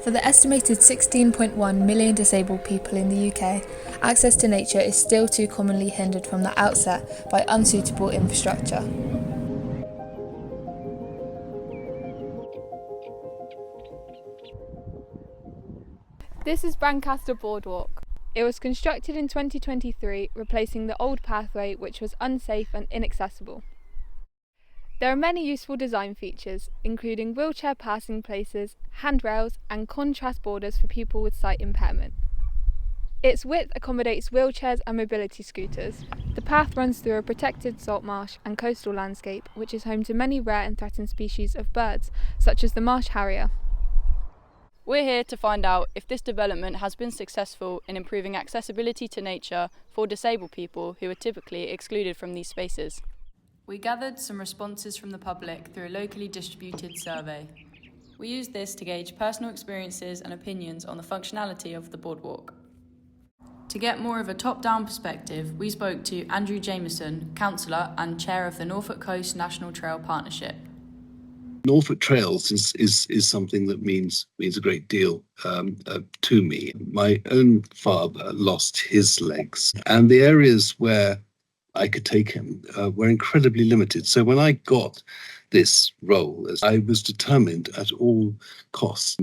For the estimated 16.1 million disabled people in the UK, access to nature is still too commonly hindered from the outset by unsuitable infrastructure. This is Brancaster Boardwalk. It was constructed in 2023, replacing the old pathway which was unsafe and inaccessible. There are many useful design features, including wheelchair passing places, handrails and contrast borders for people with sight impairment. Its width accommodates wheelchairs and mobility scooters. The path runs through a protected salt marsh and coastal landscape, which is home to many rare and threatened species of birds, such as the marsh harrier. We're here to find out if this development has been successful in improving accessibility to nature for disabled people who are typically excluded from these spaces. We gathered some responses from the public through a locally distributed survey. We used this to gauge personal experiences and opinions on the functionality of the boardwalk. To get more of a top-down perspective, we spoke to Andrew Jameson, councillor and chair of the Norfolk Coast National Trail Partnership. Norfolk Trails is something that means a great deal to me. My own father lost his legs, and the areas where I could take him were incredibly limited. So when I got this role, I was determined at all costs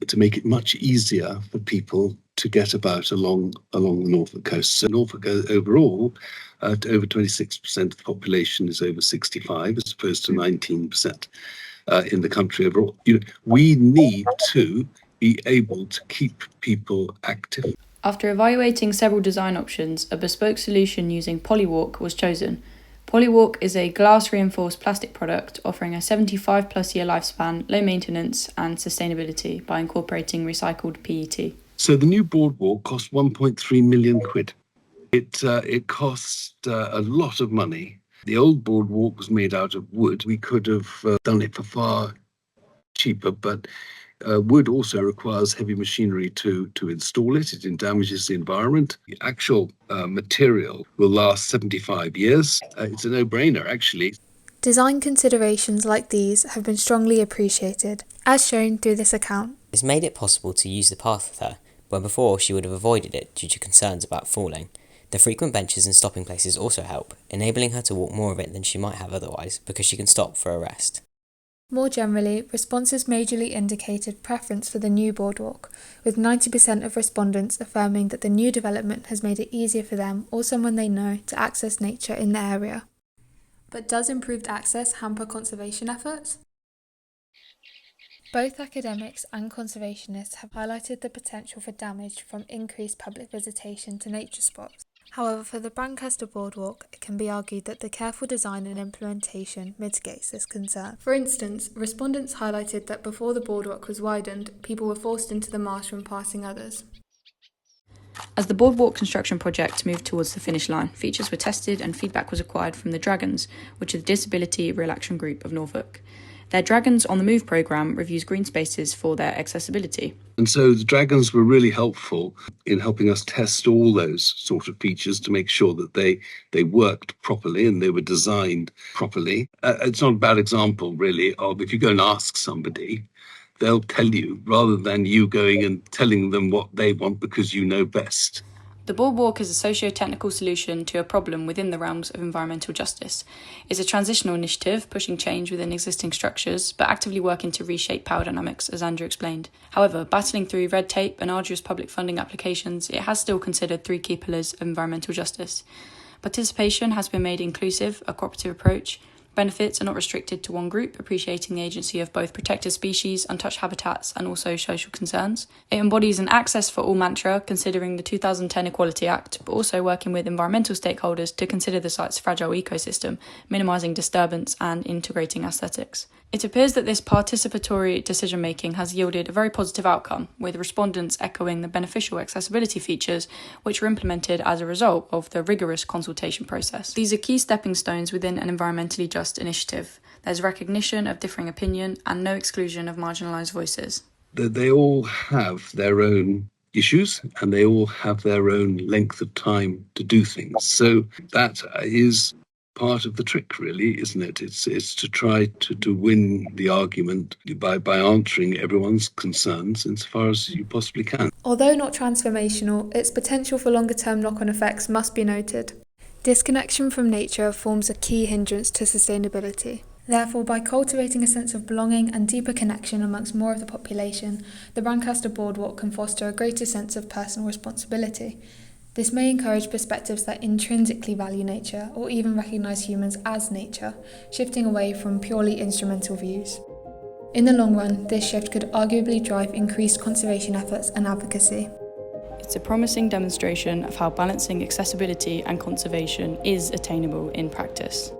to make it much easier for people to get about along the Norfolk coast. So Norfolk overall, over 26% of the population is over 65, as opposed to 19%. In the country overall. We need to be able to keep people active. After evaluating several design options, a bespoke solution using Polywalk was chosen. Polywalk is a glass-reinforced plastic product offering a 75-plus year lifespan, low maintenance and sustainability by incorporating recycled PET. So the new boardwalk cost 1.3 million quid. It cost a lot of money. The old boardwalk was made out of wood. We could have done it for far cheaper, but wood also requires heavy machinery to install it. It damages the environment. The actual material will last 75 years. It's a no-brainer, actually. Design considerations like these have been strongly appreciated, as shown through this account. It's made it possible to use the path with her, where before she would have avoided it due to concerns about falling. The frequent benches and stopping places also help, enabling her to walk more of it than she might have otherwise because she can stop for a rest. More generally, responses majorly indicated preference for the new boardwalk, with 90% of respondents affirming that the new development has made it easier for them or someone they know to access nature in the area. But does improved access hamper conservation efforts? Both academics and conservationists have highlighted the potential for damage from increased public visitation to nature spots. However, for the Brancaster Boardwalk, it can be argued that the careful design and implementation mitigates this concern. For instance, respondents highlighted that before the boardwalk was widened, people were forced into the marsh when passing others. As the boardwalk construction project moved towards the finish line, features were tested and feedback was acquired from the Dragons, which is the Disability Real Action Group of Norfolk. Their Dragons on the Move programme reviews green spaces for their accessibility. And so the Dragons were really helpful in helping us test all those sort of features to make sure that they worked properly and they were designed properly. It's not a bad example, really, of if you go and ask somebody, they'll tell you rather than you going and telling them what they want because you know best. The boardwalk is a socio-technical solution to a problem within the realms of environmental justice. It's a transitional initiative pushing change within existing structures, but actively working to reshape power dynamics, as Andrew explained. However, battling through red tape and arduous public funding applications, it has still considered three key pillars of environmental justice. Participation has been made inclusive, a cooperative approach. Benefits are not restricted to one group, appreciating the agency of both protected species, untouched habitats, and also social concerns. It embodies an access for all mantra, considering the 2010 Equality Act, but also working with environmental stakeholders to consider the site's fragile ecosystem, minimising disturbance and integrating aesthetics. It appears that this participatory decision-making has yielded a very positive outcome, with respondents echoing the beneficial accessibility features which were implemented as a result of the rigorous consultation process. These are key stepping stones within an environmentally just initiative. There's recognition of differing opinion and no exclusion of marginalised voices. They all have their own issues and they all have their own length of time to do things. So that is part of the trick, really, isn't it? It's to try to win the argument by answering everyone's concerns insofar as you possibly can. Although not transformational, its potential for longer-term knock-on effects must be noted. Disconnection from nature forms a key hindrance to sustainability. Therefore, by cultivating a sense of belonging and deeper connection amongst more of the population, the Brancaster Boardwalk can foster a greater sense of personal responsibility. This may encourage perspectives that intrinsically value nature or even recognise humans as nature, shifting away from purely instrumental views. In the long run, this shift could arguably drive increased conservation efforts and advocacy. It's a promising demonstration of how balancing accessibility and conservation is attainable in practice.